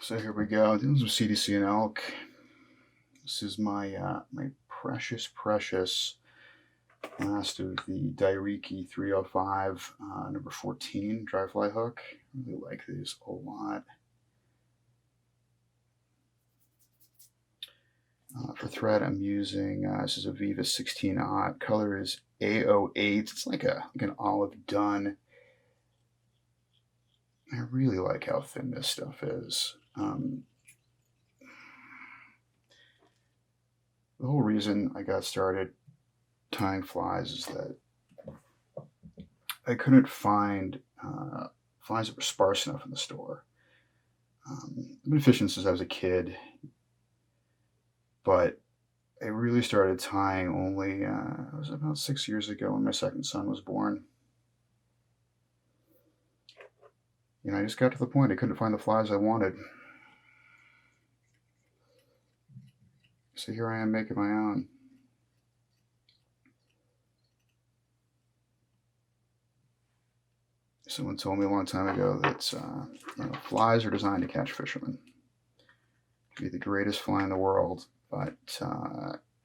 So here we go. This is CDC and Elk. This is my precious last of the Dairiki 305 number 14 dry fly hook. I really like these a lot. For thread, I'm using this is a Viva 16-aught. Color is A08. It's like an olive dun. I really like how thin this stuff is. The whole reason I got started tying flies is that I couldn't find flies that were sparse enough in the store. I've been fishing since I was a kid, but I really started tying only, it was about 6 years ago when my second son was born. I just got to the point I couldn't find the flies I wanted. So here I am making my own. Someone told me a long time ago that flies are designed to catch fishermen. To be the greatest fly in the world, but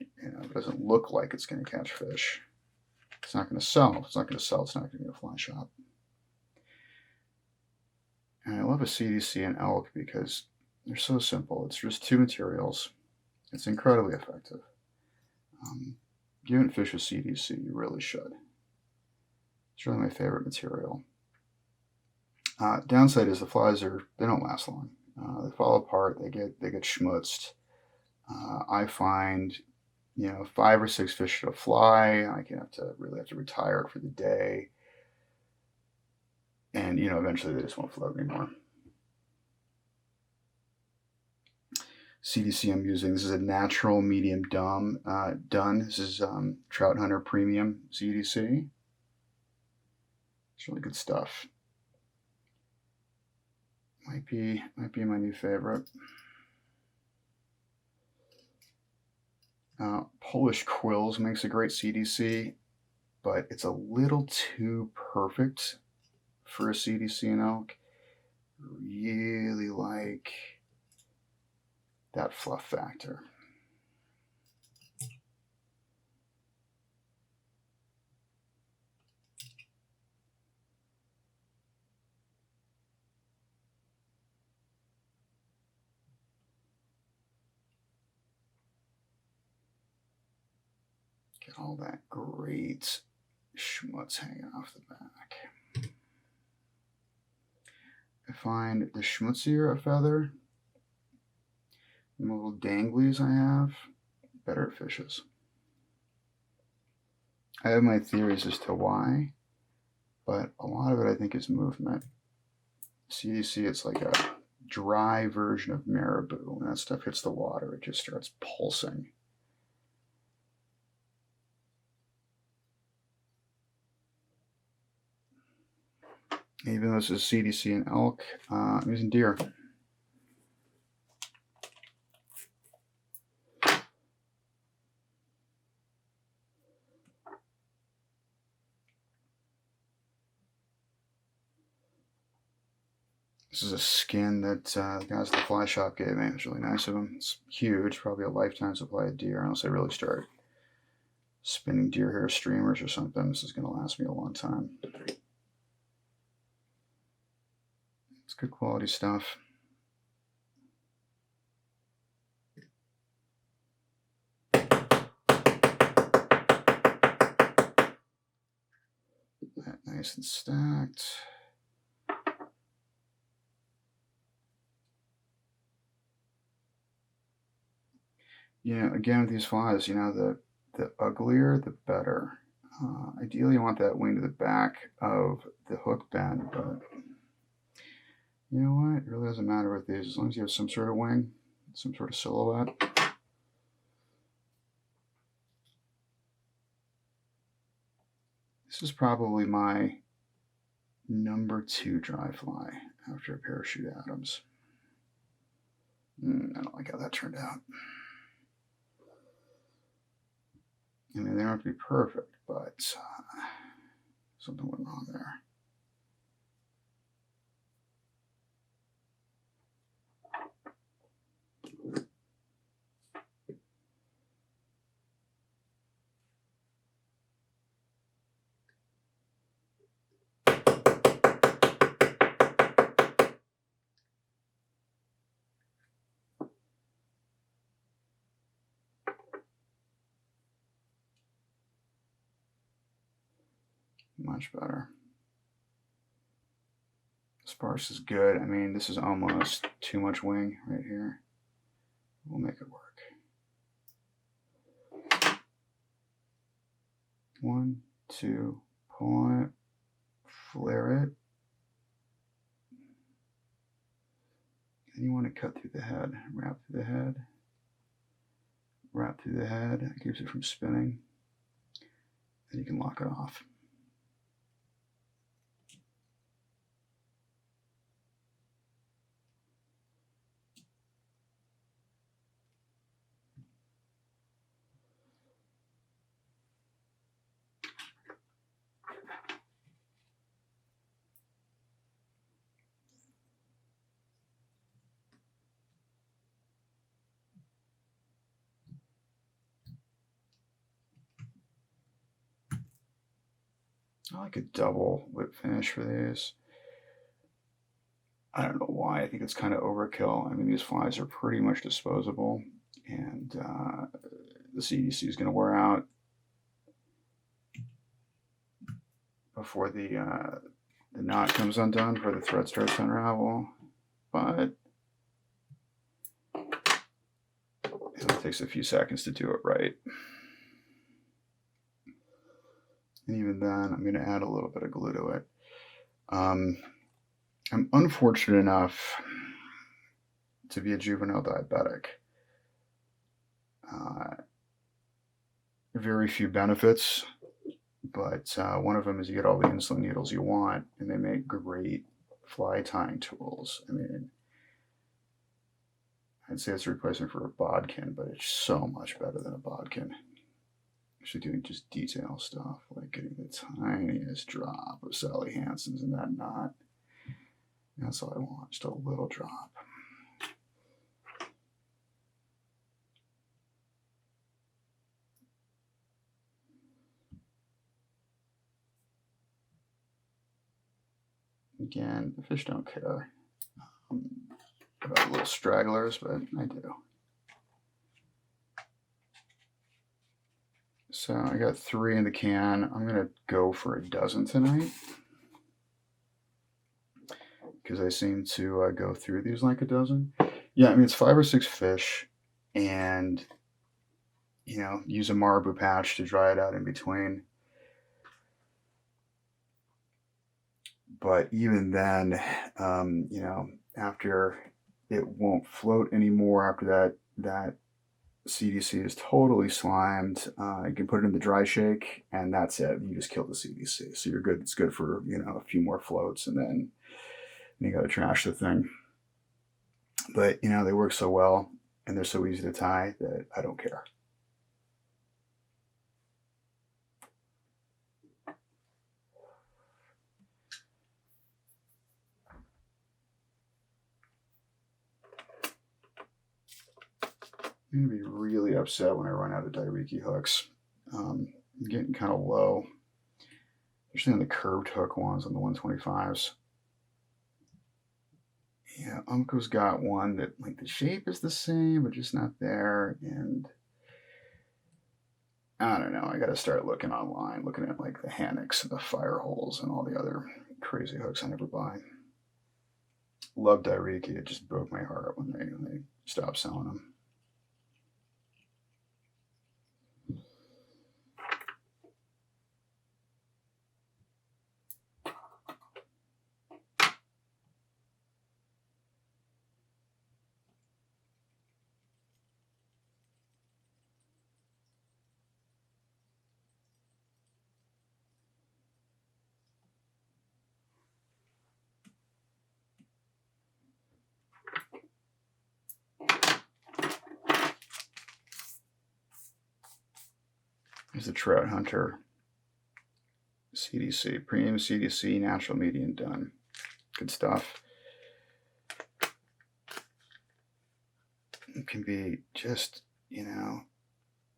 it doesn't look like it's going to catch fish. It's not going to sell. If it's not going to sell, it's not going to be a fly shop. And I love a CDC and Elk because they're so simple. It's just two materials. It's incredibly effective. If you haven't fished with CDC, you really should. It's really my favorite material. Downside is the flies they don't last long. They fall apart. They get schmutzed. I find 5 or 6 fish at a fly. I can really have to retire it for the day. And eventually they just won't float anymore. CDC I'm using, this is a natural medium dun. This is Trout Hunter Premium CDC. It's really good stuff. Might be my new favorite. Polish Quills makes a great CDC, but it's a little too perfect for a CDC and Elk. Really like that fluff factor. Get all that great schmutz hanging off the back. I find the schmutzier a feather, the little danglies I have, better it fishes. I have my theories as to why, but a lot of it I think is movement. CDC, it's like a dry version of marabou. When that stuff hits the water, it just starts pulsing. Even though this is CDC and Elk, I'm using deer. This is a skin that the guys at the fly shop gave me. It's really nice of them. It's huge, probably a lifetime supply of deer, unless I really start spinning deer hair streamers or something. This is going to last me a long time. It's good quality stuff. That nice and stacked. Again with these flies, the uglier the better. Ideally, you want that wing to the back of the hook bend, but you know what? It really doesn't matter with these, as long as you have some sort of wing, some sort of silhouette. This is probably my number 2 dry fly after a Parachute Adams. I don't like how that turned out. I mean, they don't have to be perfect, but something went wrong there. Much better. Sparse is good. I mean, this is almost too much wing right here. We'll make it work. 1, 2, pull it, flare it. And you want to cut through the head, wrap through the head, wrap through the head. That keeps it from spinning. And you can lock it off. I like a double whip finish for these. I don't know why. I think it's kind of overkill. I mean, these flies are pretty much disposable, and the CDC is going to wear out before the knot comes undone, before the thread starts to unravel. But it takes a few seconds to do it right. And even then, I'm going to add a little bit of glue to it. I'm unfortunate enough to be a juvenile diabetic. Very few benefits, but one of them is you get all the insulin needles you want, and they make great fly tying tools. I mean, I'd say it's a replacement for a bodkin, but it's so much better than a bodkin. Actually doing just detail stuff, like getting the tiniest drop of Sally Hansen's in that knot. That's all I want, just a little drop. Again, the fish don't care about little stragglers, but I do. So I got 3 in the can. I'm going to go for a dozen tonight, because I seem to go through these like a dozen. Yeah, I mean, it's 5 or 6 fish, and, you know, use a marabou patch to dry it out in between. But even then, you know, after it won't float anymore, after that CDC is totally slimed, you can put it in the dry shake, and that's it. You just kill the CDC. So you're good. It's good for, you know, a few more floats, and then you got to trash the thing. But, you know, they work so well, and they're so easy to tie that I don't care. I'm going to be really upset when I run out of Dairiki hooks. I'm getting kind of low, especially on the curved hook ones, on the 125s. Yeah, Umko's got one that, like, the shape is the same, but just not there. And I don't know. I got to start looking online, looking at, like, the hammocks and the fire holes and all the other crazy hooks I never buy. Love Dairiki. It just broke my heart when they stopped selling them. Here's the Trout Hunter CDC, premium CDC, natural median done. Good stuff. It can be just, you know,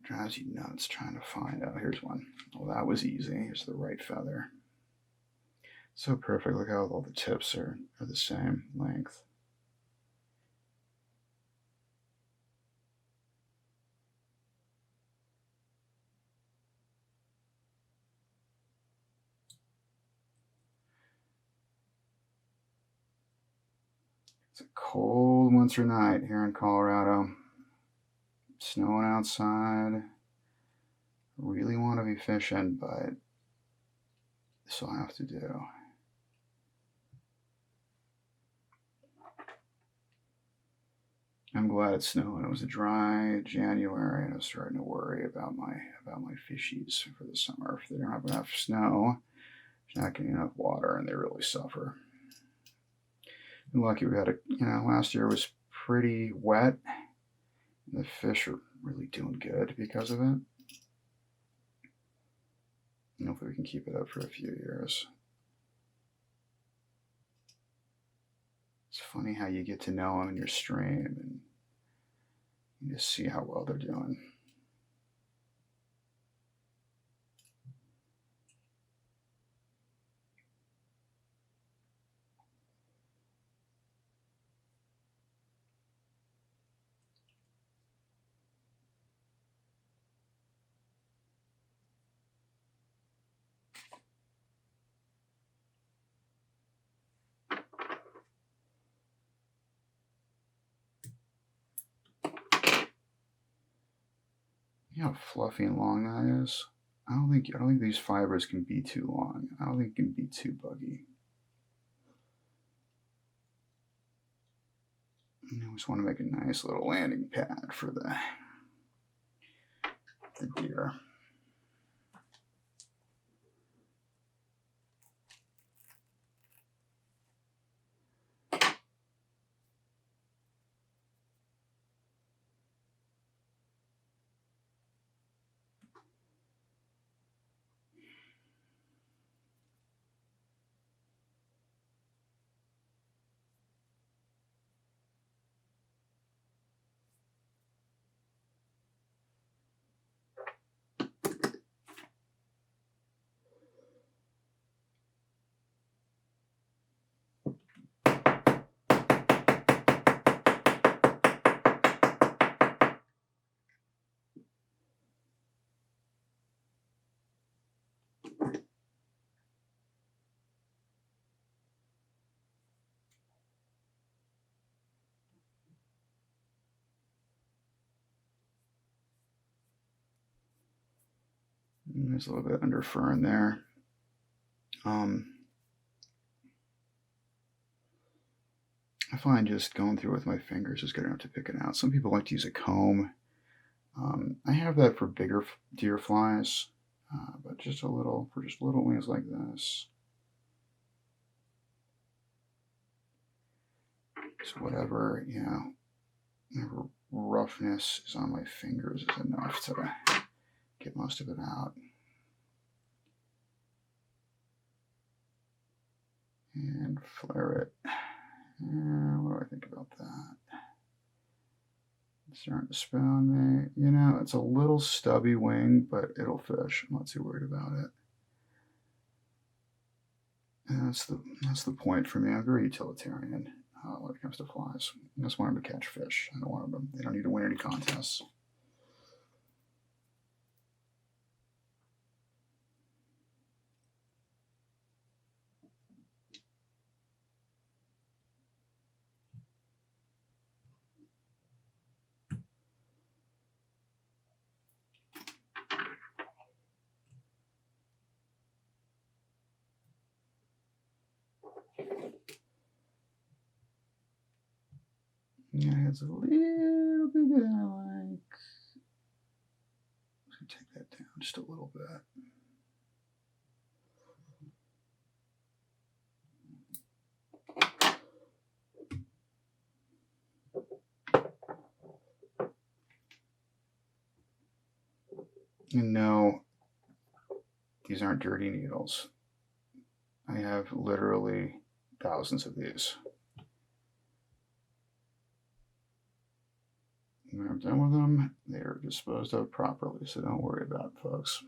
drives you nuts trying to find out. Here's one. Well, that was easy. Here's the right feather. So perfect. Look how all the tips are the same length. It's a cold winter night here in Colorado. Snowing outside. Really want to be fishing, but this will have to do. I'm glad it's snowing. It was a dry January, and I was starting to worry about my fishies for the summer. If they don't have enough snow, there's not getting enough water, and they really suffer. I'm lucky we had last year was pretty wet, and the fish are really doing good because of it. And hopefully we can keep it up for a few years. It's funny how you get to know them in your stream and you just see how well they're doing. You know how fluffy and long that is? I don't think these fibers can be too long. I don't think it can be too buggy. I just want to make a nice little landing pad for the deer. There's a little bit under fur in there. I find just going through with my fingers is good enough to pick it out. Some people like to use a comb. I have that for bigger deer flies, but just a little for just little wings like this. So whatever roughness is on my fingers is enough to get most of it out. And flare it. What do I think about that? It's starting to spin on me. It's a little stubby wing, but it'll fish. I'm not too worried about it. And that's the point for me. I'm very utilitarian when it comes to flies. I just want them to catch fish. I don't want them. They don't need to win any contests. Yeah, it's a little bit that I like. I'm going to take that down just a little bit. And no, these aren't dirty needles. I have literally thousands of these. When I'm done with them, they are disposed of properly, so don't worry about it, folks.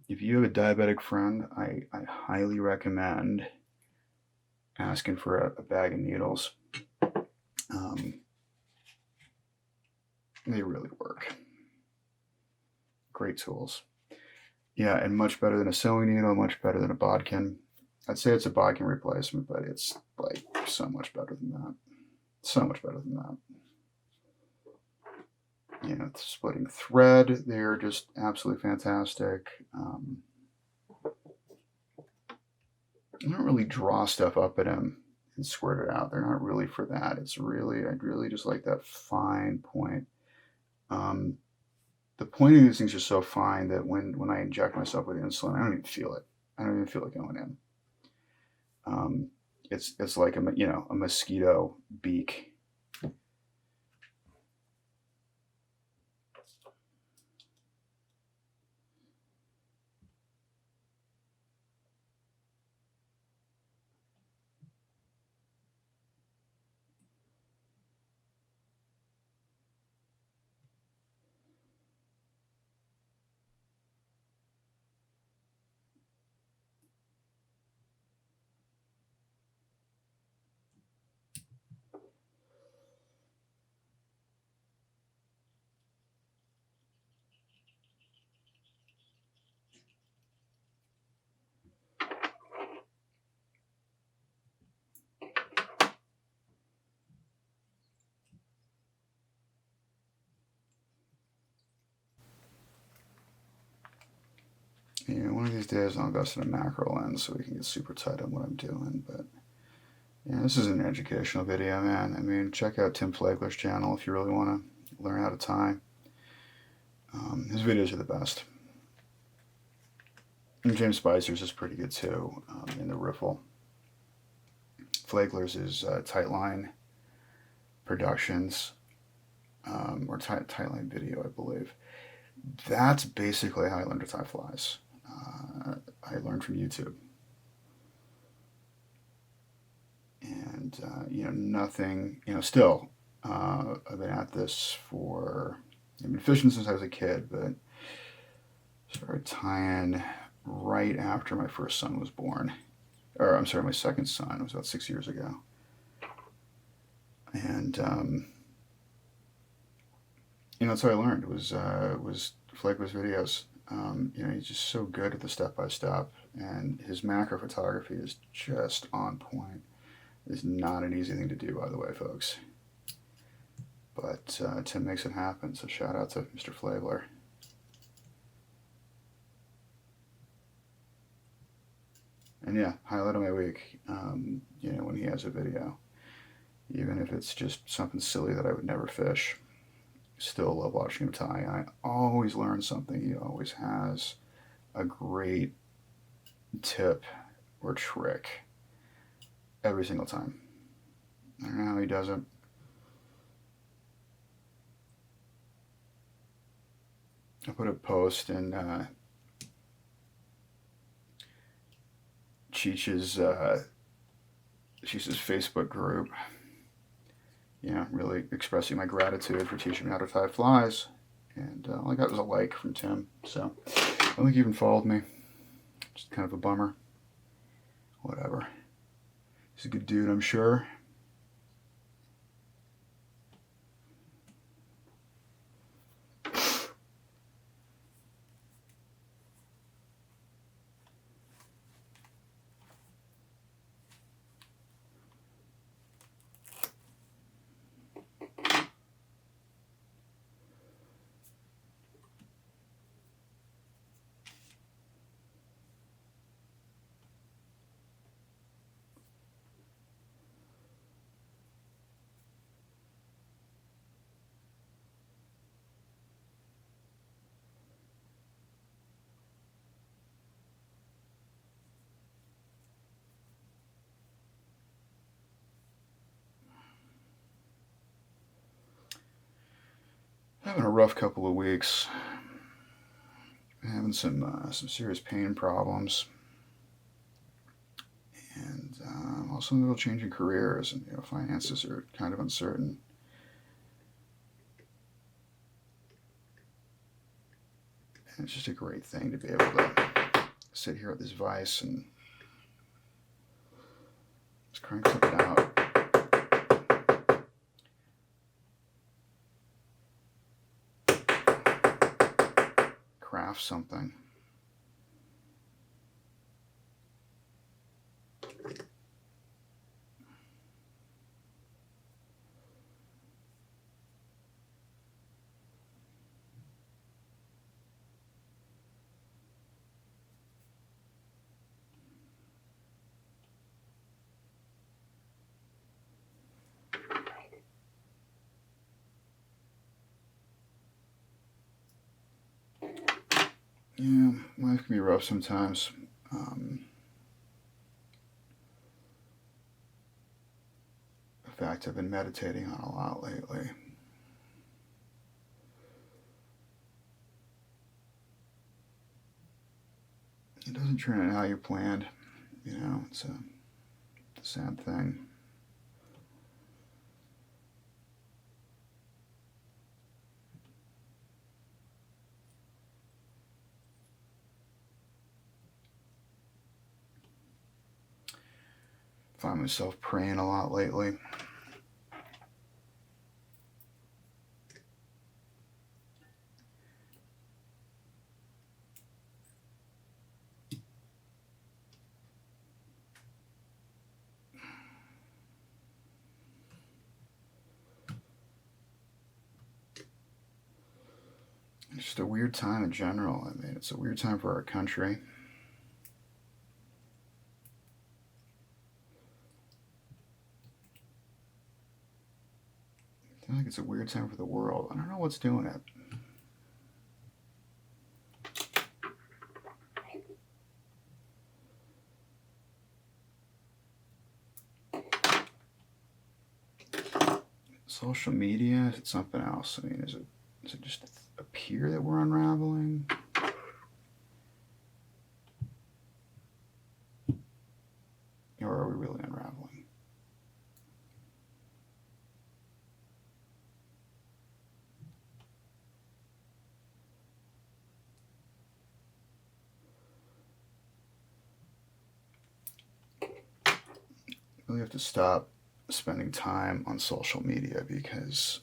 If you have a diabetic friend, I highly recommend asking for a bag of needles. They really work. Great tools. Yeah, and much better than a sewing needle, much better than a bodkin. I'd say it's a bogging replacement, but it's like so much better than that. So much better than that. You know, splitting thread, they're just absolutely fantastic. I don't really draw stuff up at him and squirt it out. They're not really for that. It's really, I'd really just like that fine point. The point of these things are so fine that when I inject myself with insulin, I don't even feel it. I don't even feel it going in. It's like a mosquito beak. Yeah, one of these days I'll invest in a macro lens so we can get super tight on what I'm doing. But yeah, this is an educational video, man. I mean, check out Tim Flagler's channel if you really want to learn how to tie. His videos are the best. And James Spicer's is pretty good too, in the riffle. Flagler's is Tightline Productions, or Tightline Video, I believe. That's basically how I learned to tie flies. I learned from YouTube. And, nothing, still, I've been at this I've been fishing since I was a kid, but started tying right after my first son was born. Or, I'm sorry, my second son. It was about 6 years ago. And, that's how I learned. It was Flagler's videos. He's just so good at the step-by-step, and his macro photography is just on point. It's not an easy thing to do, by the way, folks. But Tim makes it happen, so shout out to Mr. Flagler. And yeah, highlight of my week, when he has a video. Even if it's just something silly that I would never fish. Still love watching him tie. I always learn something. He always has a great tip or trick every single time. I don't know how he does it. I put a post in Cheech's Facebook group, really expressing my gratitude for teaching me how to tie flies. And all I got was a like from Tim. So I don't think he even followed me. Just kind of a bummer. Whatever. He's a good dude, I'm sure. Having a rough couple of weeks. Having some serious pain problems. And also a little change in careers, and finances are kind of uncertain. And it's just a great thing to be able to sit here at this vise and just crank something out. Craft something. Yeah, life can be rough sometimes. In fact, I've been meditating on a lot lately. It doesn't turn out how you planned. It's a sad thing. I find myself praying a lot lately. It's just a weird time in general. I mean, it's a weird time for our country. I feel like it's a weird time for the world. I don't know what's doing it. Social media? Is it something else? I mean, is it just appear that we're unraveling? Or are we really unraveling? Really have to stop spending time on social media because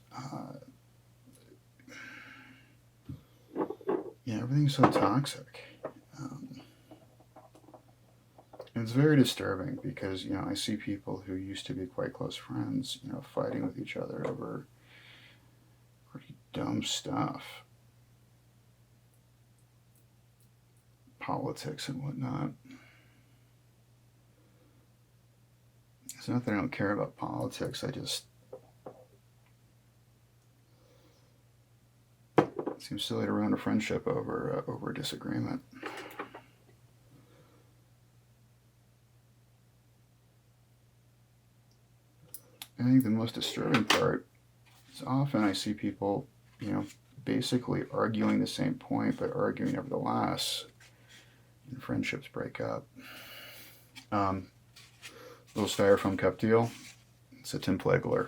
everything's so toxic. And it's very disturbing because I see people who used to be quite close friends fighting with each other over pretty dumb stuff, politics and whatnot. It's not that I don't care about politics. It seems silly to ruin a friendship over a disagreement. I think the most disturbing part is often I see people, basically arguing the same point, but arguing nevertheless, and friendships break up. Little styrofoam cup deal. It's a Tim Plegler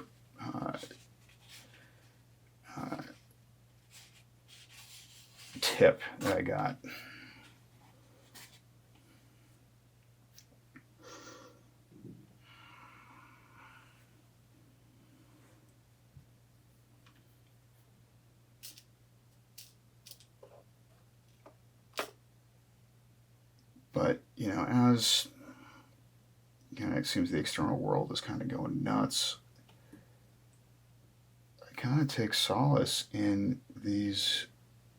tip that I got. But, as it seems the external world is kind of going nuts, I kind of take solace in these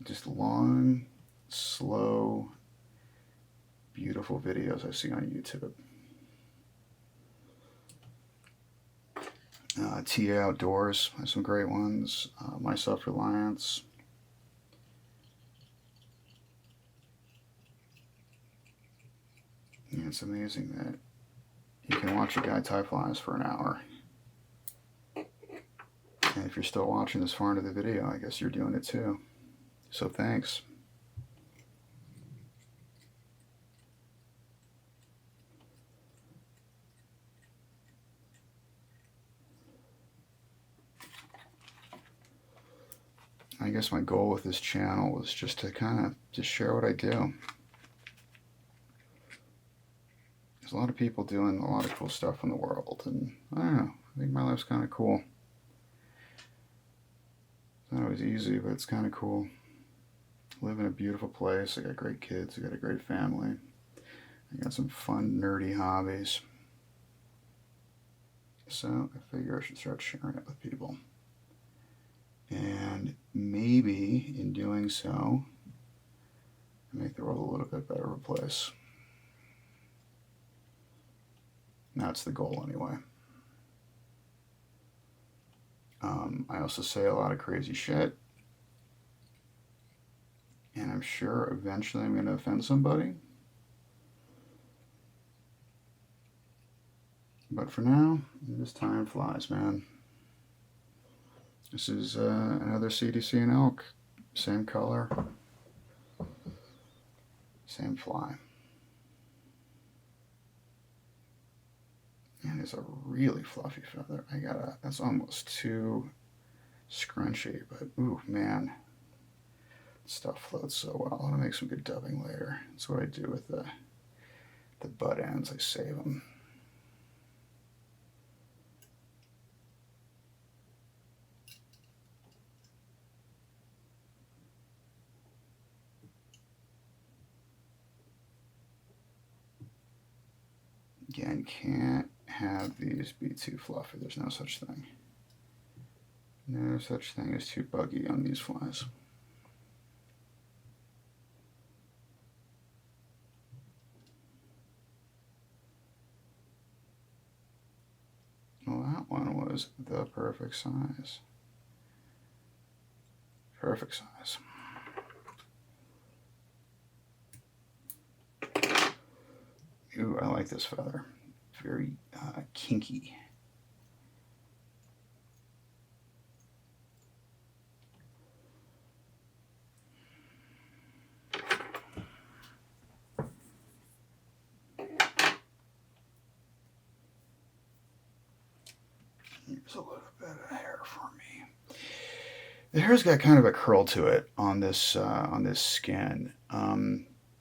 just long, slow, beautiful videos I see on YouTube. TA Outdoors has some great ones. My Self-Reliance. It's amazing that you can watch a guy tie flies for an hour. And if you're still watching this far into the video, I guess you're doing it too. So thanks. I guess my goal with this channel was just to kind of just share what I do. There's a lot of people doing a lot of cool stuff in the world, and I don't know, I think my life's kind of cool. It's not always easy, but it's kind of cool. I live in a beautiful place, I got great kids, I got a great family, I got some fun, nerdy hobbies. So I figure I should start sharing it with people. And maybe in doing so, make the world a little bit better of a place. That's the goal anyway. I also say a lot of crazy shit. And I'm sure eventually I'm going to offend somebody. But for now, this time flies, man. This is another CDC and Elk. Same color, same fly. And it's a really fluffy feather. That's almost too scrunchy, but ooh, man. Stuff floats so well. I want to make some good dubbing later. That's what I do with the butt ends. I save them. Again, can't have these be too fluffy. There's no such thing. No such thing as too buggy on these flies. Well, that one was the perfect size. Perfect size. Ooh, I like this feather. Very kinky. Here's a little bit of hair for me. The hair's got kind of a curl to it on this skin.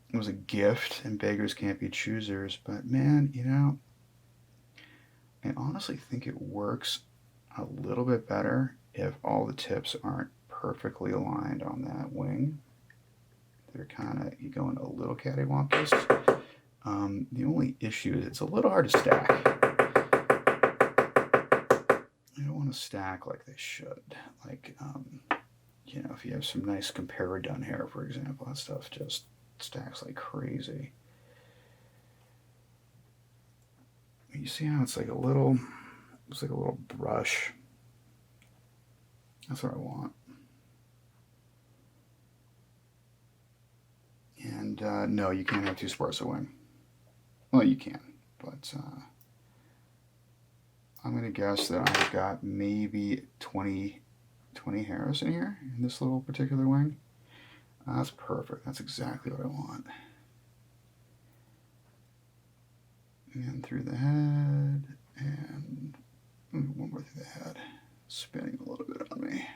It was a gift, and beggars can't be choosers. But man, you know, I honestly think it works a little bit better if all the tips aren't perfectly aligned on that wing. They're kind of, you go in a little cattywampus. The only issue is it's a little hard to stack. They don't want to stack like they should. Like, you know, if you have some nice comparadun hair, for example, that stuff just stacks like crazy. You see how it's like a little brush. That's what I want. And no, you can't have too sparse a wing. Well, you can, but I'm going to guess that I've got maybe 20 hairs in here in this little particular wing. That's perfect. That's exactly what I want. And through the head, and one more through the head. Spinning a little bit on me.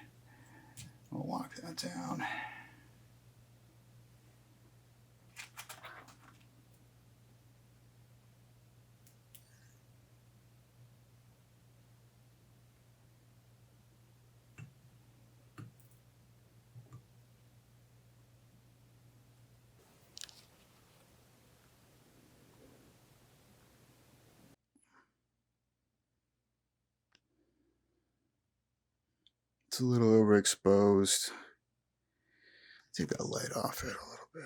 I'll lock that down. It's a little overexposed. Take that light off it a little bit.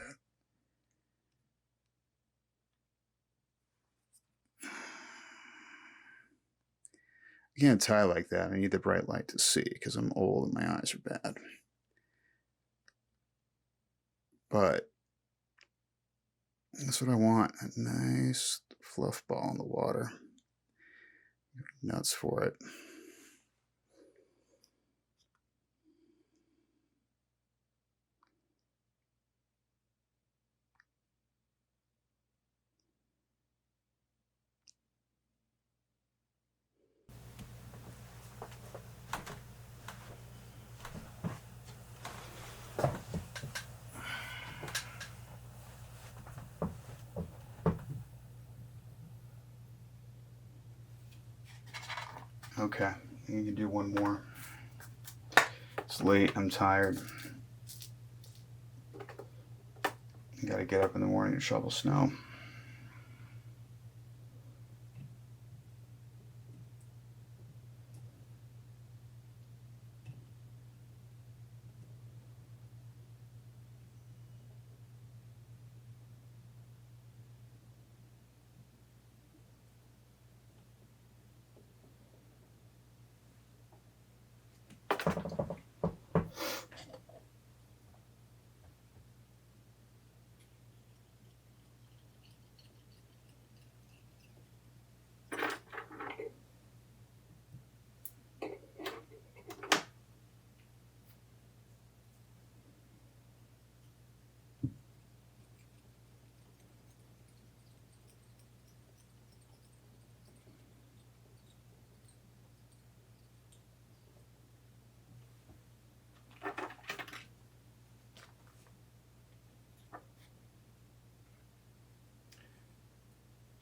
I can't tie like that. I need the bright light to see because I'm old and my eyes are bad. But that's what I want. A nice fluff ball in the water. Nuts for it. Okay, you can do one more. It's late, I'm tired. I gotta get up in the morning and shovel snow.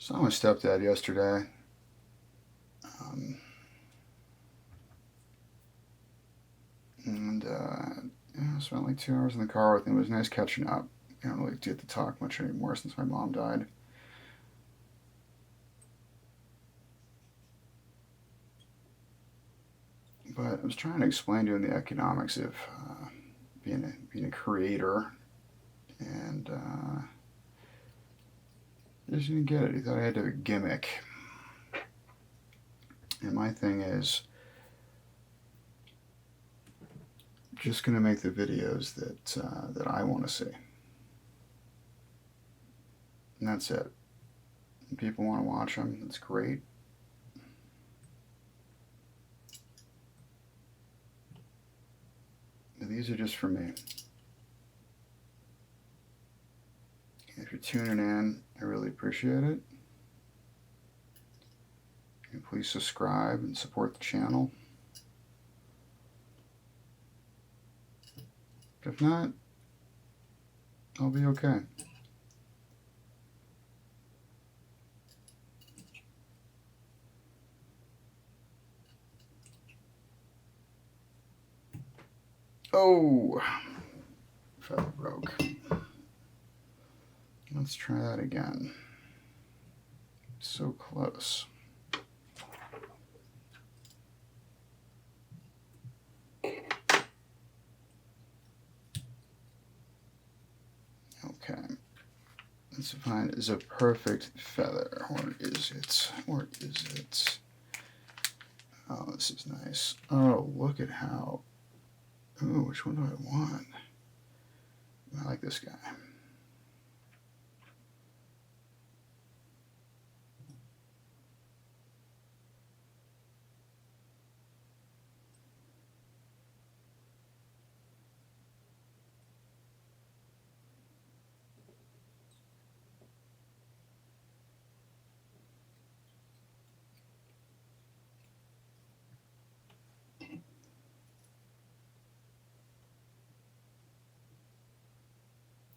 Saw my stepdad yesterday. Spent like 2 hours in the car with him. It was nice catching up. I don't really get to talk much anymore since my mom died. But I was trying to explain to him the economics of being a creator, and he just didn't get it. He thought I had to have a gimmick. And my thing is just going to make the videos that I want to see. And that's it. If people want to watch them, that's great. But these are just for me. If you're tuning in, I really appreciate it. And please subscribe and support the channel. If not, I'll be okay. Oh, feather broke. Let's try that again. So close. Okay. Let's find is a perfect feather. Where is it? Where is it? Oh, this is nice. Oh, look at how. Ooh, which one do I want? I like this guy.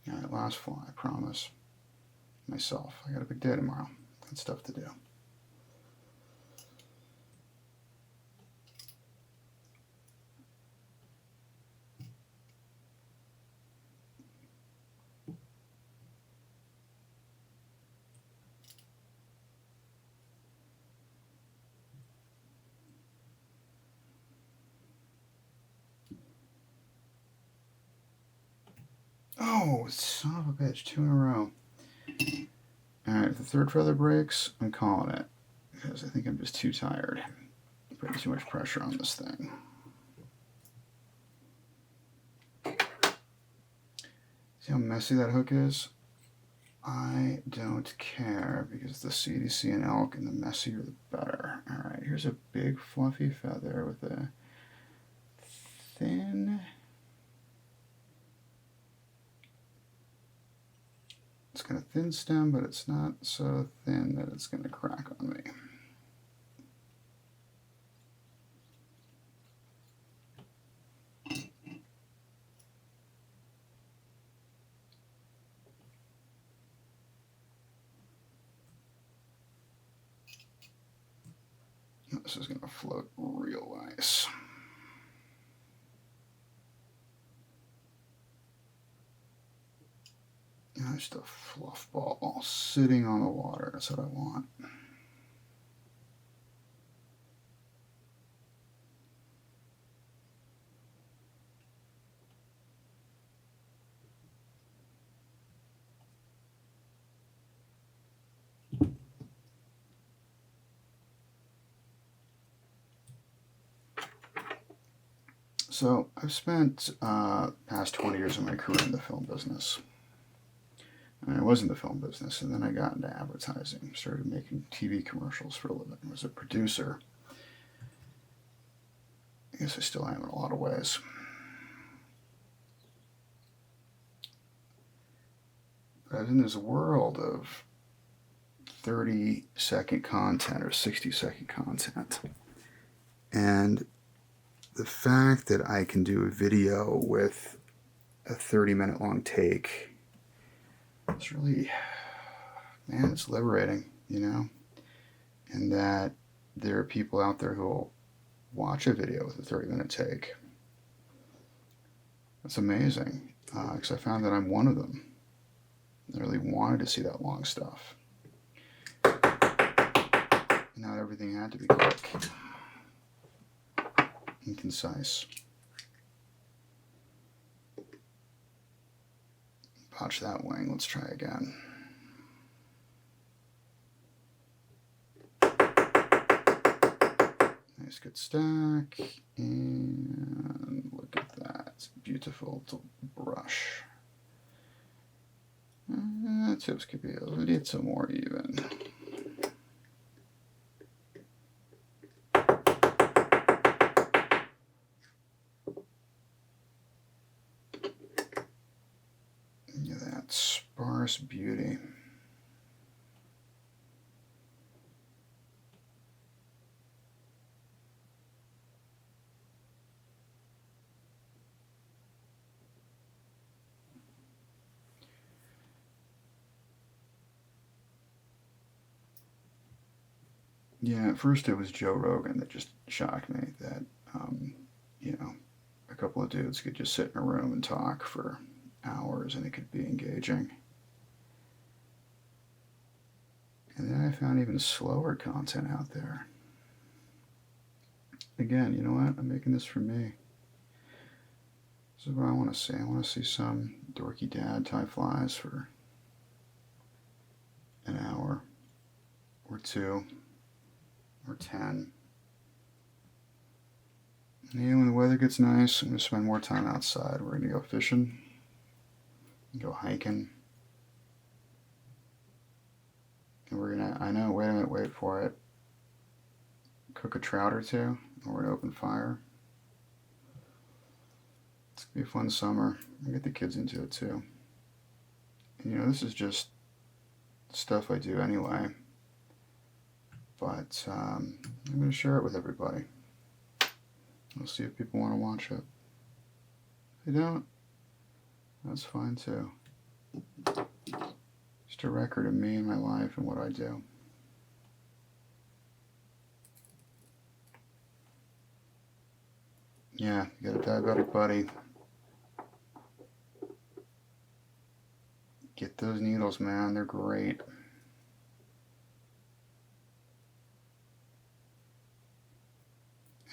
All right, last fly, I promise. Myself. I got a big day tomorrow. Got stuff to do. Oh, son of a bitch, 2 in a row. Alright, if the third feather breaks, I'm calling it. Because I think I'm just too tired. I'm putting too much pressure on this thing. See how messy that hook is? I don't care because the CDC and Elk, and the messier the better. Alright, here's a big fluffy feather with a thin... It's got a thin stem, but it's not so thin that it's going to crack on me. This is going to float real nice. Just a fluff ball sitting on the water. That's what I want. So I've spent past 20 years of my career in the film business. And I was in the film business, and then I got into advertising, started making TV commercials for a living. I was a producer. I guess I still am in a lot of ways. But I was in this world of 30-second content or 60-second content. And the fact that I can do a video with a 30-minute long take, it's really, man, it's liberating. you know, and that there are people out there who will watch a video with a 30-minute take. That's amazing, because I found that I'm one of them. I really wanted to see that long stuff. Not everything had to be quick and concise. Botch that wing. Let's try again. Nice good stack. And look at that. It's beautiful to brush. Tips could be a little more even. Yeah, that sparse beauty. Yeah, at first it was Joe Rogan that just shocked me that, you know, a couple of dudes could just sit in a room and talk for hours and it could be engaging. And then I found even slower content out there. Again, you know what? I'm making this for me. This is what I want to see. I want to see some dorky dad tie flies for an hour or 2 or 10. And when the weather gets nice, I'm going to spend more time outside. We're going to go fishing, go hiking. And we're going to, I know, wait a minute, wait for it. Cook a trout or 2, and we're going to open fire. It's going to be a fun summer. I'll get the kids into it too. And, you know, this is just stuff I do anyway. But I'm going to share it with everybody. We'll see if people want to watch it. If they don't, that's fine too. Just a record of me and my life and what I do. Yeah, you got a diabetic buddy. Get those needles, man. They're great.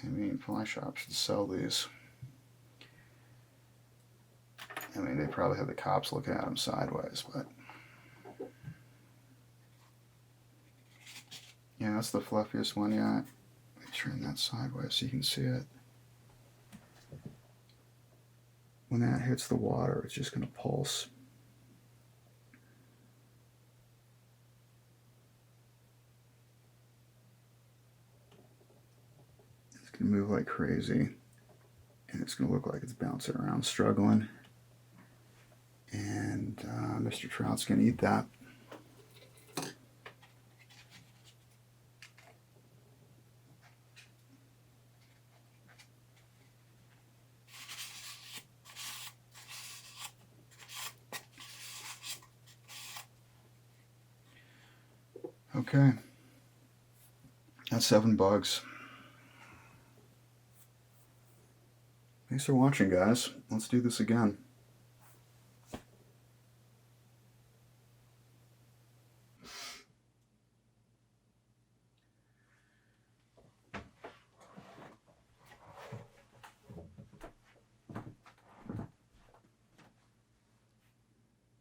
I mean, fly shops should sell these. I mean, they probably have the cops looking at them sideways, but yeah, that's the fluffiest one yet. Let me turn that sideways so you can see it. When that hits the water, it's just going to pulse. It's going to move like crazy, and it's going to look like it's bouncing around, struggling. And Mr. Trout's going to eat that. Okay, that's 7 bugs. Thanks for watching, guys. Let's do this again.